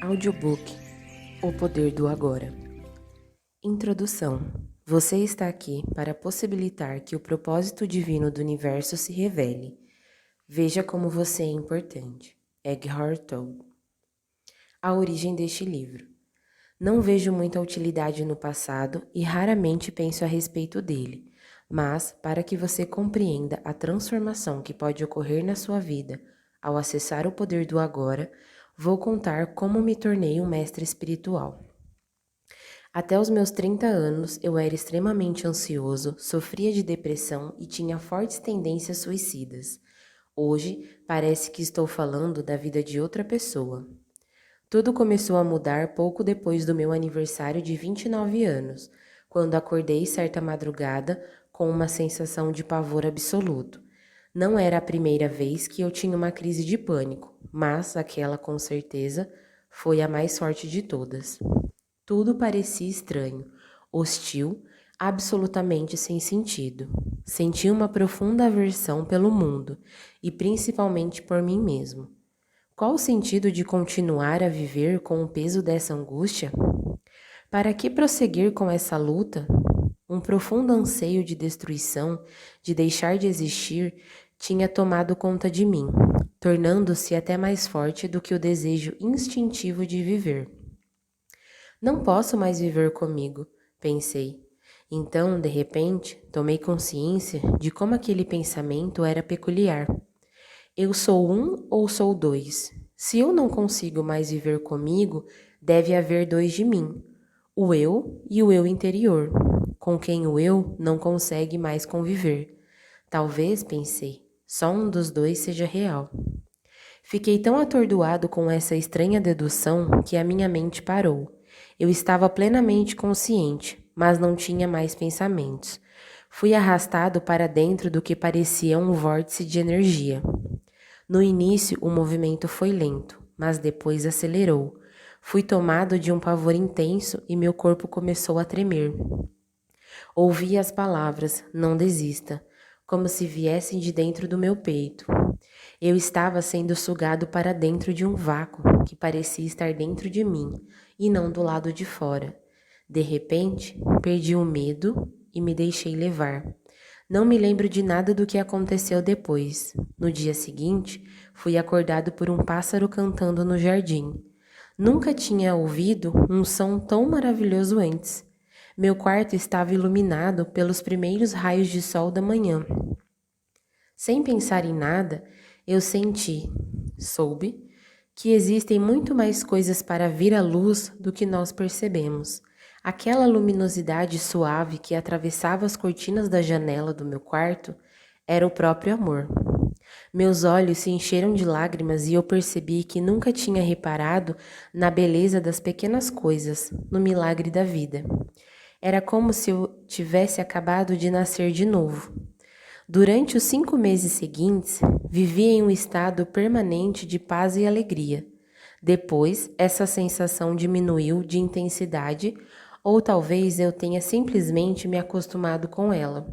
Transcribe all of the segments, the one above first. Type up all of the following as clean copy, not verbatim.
Audiobook O Poder do Agora. Introdução. Você está aqui para possibilitar que o propósito divino do universo se revele. Veja como você é importante. Eckhart Tolle. A origem deste livro. Não vejo muita utilidade no passado e raramente penso a respeito dele, mas para que você compreenda a transformação que pode ocorrer na sua vida ao acessar o poder do agora, vou contar como me tornei um mestre espiritual. Até os meus 30 anos, eu era extremamente ansioso, sofria de depressão e tinha fortes tendências suicidas. Hoje, parece que estou falando da vida de outra pessoa. Tudo começou a mudar pouco depois do meu aniversário de 29 anos, quando acordei certa madrugada com uma sensação de pavor absoluto. Não era a primeira vez que eu tinha uma crise de pânico, mas aquela, com certeza, foi a mais forte de todas. Tudo parecia estranho, hostil, absolutamente sem sentido. Senti uma profunda aversão pelo mundo e principalmente por mim mesmo. Qual o sentido de continuar a viver com o peso dessa angústia? Para que prosseguir com essa luta? Um profundo anseio de destruição, de deixar de existir, tinha tomado conta de mim, tornando-se até mais forte do que o desejo instintivo de viver. Não posso mais viver comigo, pensei. Então, de repente, tomei consciência de como aquele pensamento era peculiar. Eu sou um ou sou dois? Se eu não consigo mais viver comigo, deve haver dois de mim, o eu e o eu interior, com quem o eu não consegue mais conviver. Talvez, pensei, só um dos dois seja real. Fiquei tão atordoado com essa estranha dedução que a minha mente parou. Eu estava plenamente consciente, mas não tinha mais pensamentos. Fui arrastado para dentro do que parecia um vórtice de energia. No início, o movimento foi lento, mas depois acelerou. Fui tomado de um pavor intenso e meu corpo começou a tremer. Ouvi as palavras, não desista, como se viessem de dentro do meu peito. Eu estava sendo sugado para dentro de um vácuo que parecia estar dentro de mim e não do lado de fora. De repente, perdi o medo e me deixei levar. Não me lembro de nada do que aconteceu depois. No dia seguinte, fui acordado por um pássaro cantando no jardim. Nunca tinha ouvido um som tão maravilhoso antes. Meu quarto estava iluminado pelos primeiros raios de sol da manhã. Sem pensar em nada, eu soube, que existem muito mais coisas para vir à luz do que nós percebemos. Aquela luminosidade suave que atravessava as cortinas da janela do meu quarto era o próprio amor. Meus olhos se encheram de lágrimas e eu percebi que nunca tinha reparado na beleza das pequenas coisas, no milagre da vida. Era como se eu tivesse acabado de nascer de novo. Durante os 5 meses seguintes, vivi em um estado permanente de paz e alegria. Depois, essa sensação diminuiu de intensidade, ou talvez eu tenha simplesmente me acostumado com ela,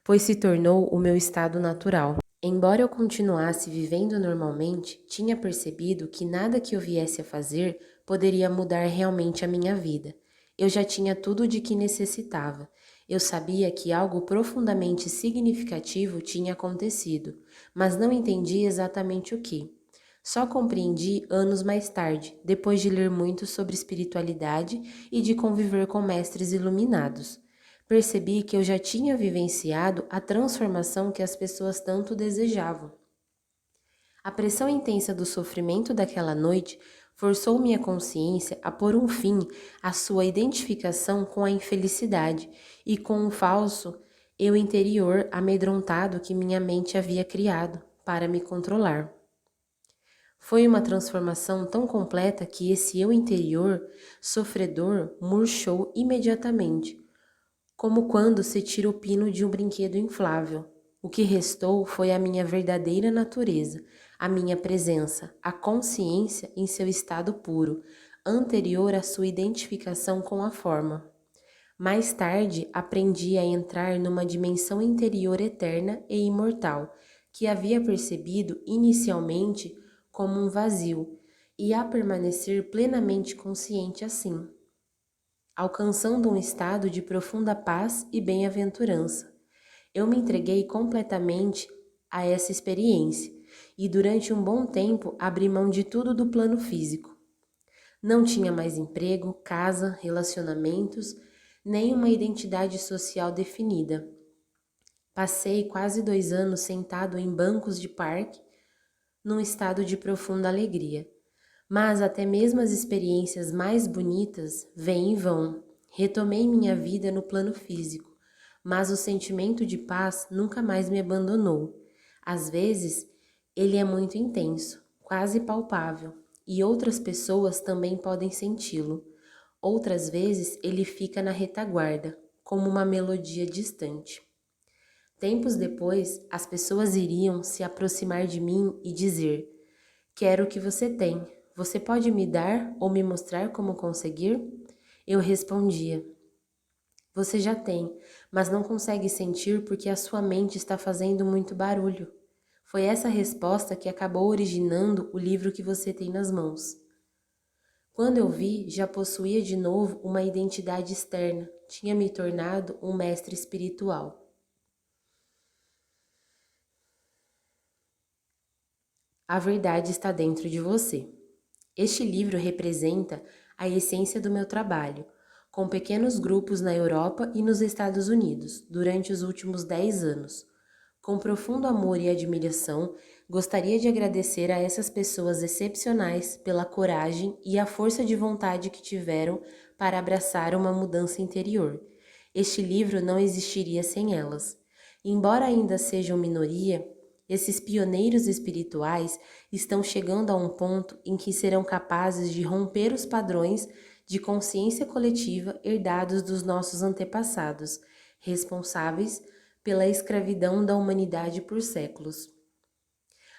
pois se tornou o meu estado natural. Embora eu continuasse vivendo normalmente, tinha percebido que nada que eu viesse a fazer poderia mudar realmente a minha vida. Eu já tinha tudo de que necessitava. Eu sabia que algo profundamente significativo tinha acontecido, mas não entendia exatamente o que. Só compreendi anos mais tarde, depois de ler muito sobre espiritualidade e de conviver com mestres iluminados. Percebi que eu já tinha vivenciado a transformação que as pessoas tanto desejavam. A pressão intensa do sofrimento daquela noite forçou minha consciência a pôr um fim à sua identificação com a infelicidade e com o falso eu interior amedrontado que minha mente havia criado para me controlar. Foi uma transformação tão completa que esse eu interior, sofredor, murchou imediatamente, como quando se tira o pino de um brinquedo inflável. O que restou foi a minha verdadeira natureza, a minha presença, a consciência em seu estado puro, anterior à sua identificação com a forma. Mais tarde, aprendi a entrar numa dimensão interior eterna e imortal, que havia percebido inicialmente como um vazio, e a permanecer plenamente consciente assim, alcançando um estado de profunda paz e bem-aventurança. Eu me entreguei completamente a essa experiência e durante um bom tempo abri mão de tudo do plano físico. Não tinha mais emprego, casa, relacionamentos, nem uma identidade social definida. Passei quase 2 anos sentado em bancos de parque, num estado de profunda alegria. Mas até mesmo as experiências mais bonitas vêm e vão. Retomei minha vida no plano físico, mas o sentimento de paz nunca mais me abandonou. Às vezes, ele é muito intenso, quase palpável, e outras pessoas também podem senti-lo. Outras vezes, ele fica na retaguarda, como uma melodia distante. Tempos depois, as pessoas iriam se aproximar de mim e dizer: quero o que você tem. Você pode me dar ou me mostrar como conseguir? Eu respondia: você já tem, mas não consegue sentir porque a sua mente está fazendo muito barulho. Foi essa resposta que acabou originando o livro que você tem nas mãos. Quando eu vi, já possuía de novo uma identidade externa, tinha me tornado um mestre espiritual. A verdade está dentro de você. Este livro representa a essência do meu trabalho, com pequenos grupos na Europa e nos Estados Unidos, durante os últimos 10 anos. Com profundo amor e admiração, gostaria de agradecer a essas pessoas excepcionais pela coragem e a força de vontade que tiveram para abraçar uma mudança interior. Este livro não existiria sem elas. Embora ainda sejam minoria, esses pioneiros espirituais estão chegando a um ponto em que serão capazes de romper os padrões de consciência coletiva herdados dos nossos antepassados, responsáveis pela escravidão da humanidade por séculos.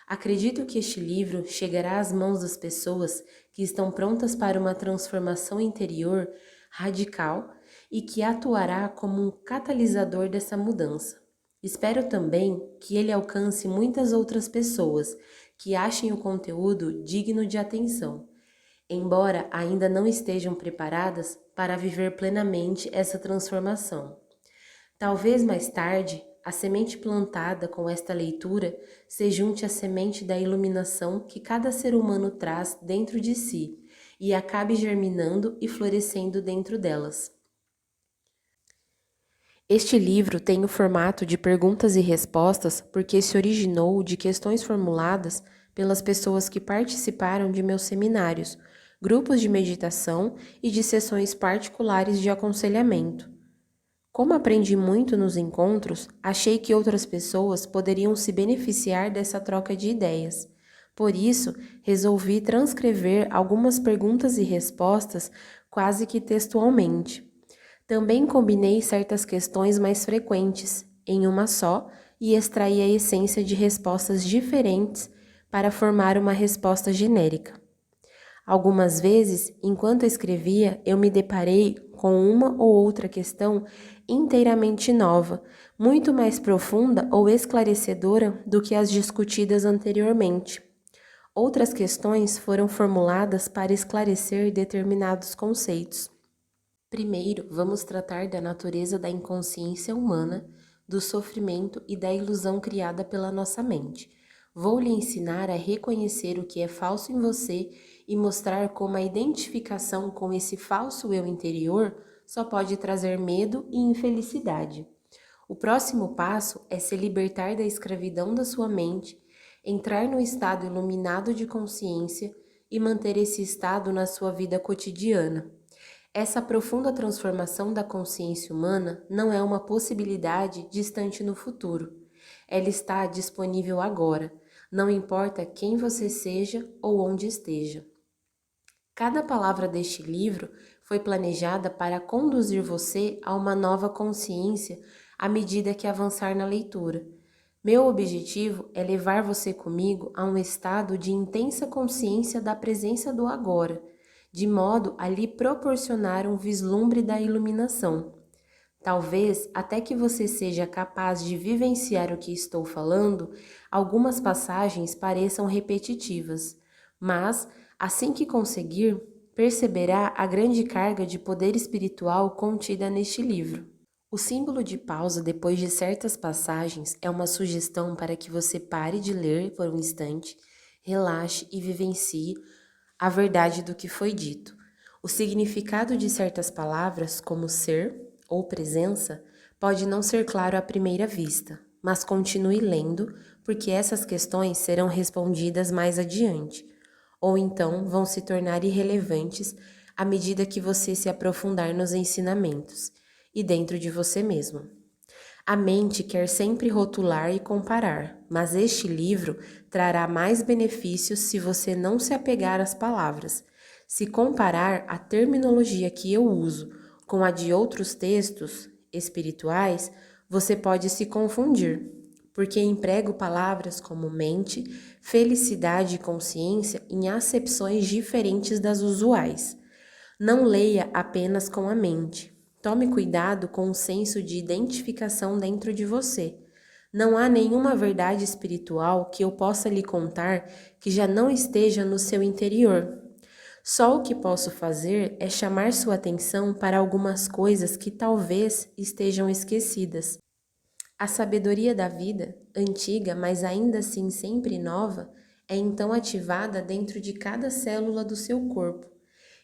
Acredito que este livro chegará às mãos das pessoas que estão prontas para uma transformação interior radical e que atuará como um catalisador dessa mudança. Espero também que ele alcance muitas outras pessoas que achem o conteúdo digno de atenção, embora ainda não estejam preparadas para viver plenamente essa transformação. Talvez mais tarde, a semente plantada com esta leitura se junte à semente da iluminação que cada ser humano traz dentro de si e acabe germinando e florescendo dentro delas. Este livro tem o formato de perguntas e respostas porque se originou de questões formuladas pelas pessoas que participaram de meus seminários, grupos de meditação e de sessões particulares de aconselhamento. Como aprendi muito nos encontros, achei que outras pessoas poderiam se beneficiar dessa troca de ideias. Por isso, resolvi transcrever algumas perguntas e respostas quase que textualmente. Também combinei certas questões mais frequentes em uma só e extraí a essência de respostas diferentes para formar uma resposta genérica. Algumas vezes, enquanto escrevia, eu me deparei com uma ou outra questão inteiramente nova, muito mais profunda ou esclarecedora do que as discutidas anteriormente. Outras questões foram formuladas para esclarecer determinados conceitos. Primeiro, vamos tratar da natureza da inconsciência humana, do sofrimento e da ilusão criada pela nossa mente. Vou lhe ensinar a reconhecer o que é falso em você e mostrar como a identificação com esse falso eu interior só pode trazer medo e infelicidade. O próximo passo é se libertar da escravidão da sua mente, entrar no estado iluminado de consciência e manter esse estado na sua vida cotidiana. Essa profunda transformação da consciência humana não é uma possibilidade distante no futuro. Ela está disponível agora, não importa quem você seja ou onde esteja. Cada palavra deste livro foi planejada para conduzir você a uma nova consciência à medida que avançar na leitura. Meu objetivo é levar você comigo a um estado de intensa consciência da presença do agora, de modo a lhe proporcionar um vislumbre da iluminação. Talvez, até que você seja capaz de vivenciar o que estou falando, algumas passagens pareçam repetitivas, mas Assim que conseguir, perceberá a grande carga de poder espiritual contida neste livro. O símbolo de pausa depois de certas passagens é uma sugestão para que você pare de ler por um instante, relaxe e vivencie a verdade do que foi dito. O significado de certas palavras, como ser ou presença, pode não ser claro à primeira vista, mas continue lendo, porque essas questões serão respondidas mais adiante, ou então vão se tornar irrelevantes à medida que você se aprofundar nos ensinamentos e dentro de você mesmo. A mente quer sempre rotular e comparar, mas este livro trará mais benefícios se você não se apegar às palavras. Se comparar a terminologia que eu uso com a de outros textos espirituais, você pode se confundir, porque emprego palavras como mente, felicidade e consciência em acepções diferentes das usuais. Não leia apenas com a mente. Tome cuidado com o senso de identificação dentro de você. Não há nenhuma verdade espiritual que eu possa lhe contar que já não esteja no seu interior. Só o que posso fazer é chamar sua atenção para algumas coisas que talvez estejam esquecidas. A sabedoria da vida, antiga, mas ainda assim sempre nova, é então ativada dentro de cada célula do seu corpo.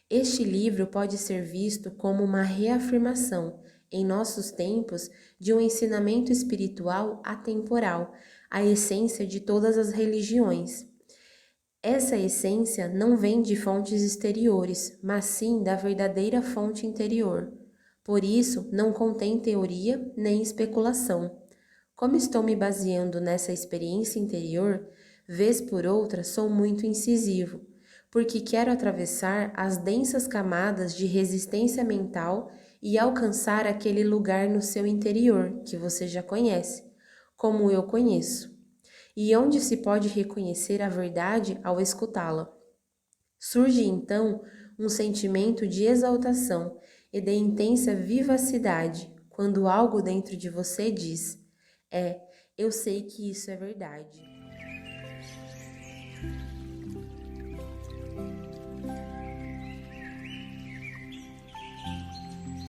Este livro pode ser visto como uma reafirmação, em nossos tempos, de um ensinamento espiritual atemporal, a essência de todas as religiões. Essa essência não vem de fontes exteriores, mas sim da verdadeira fonte interior. Por isso, não contém teoria nem especulação. Como estou me baseando nessa experiência interior, vez por outra sou muito incisivo, porque quero atravessar as densas camadas de resistência mental e alcançar aquele lugar no seu interior que você já conhece, como eu conheço, e onde se pode reconhecer a verdade ao escutá-la. Surge então um sentimento de exaltação e de intensa vivacidade quando algo dentro de você diz: eu sei que isso é verdade.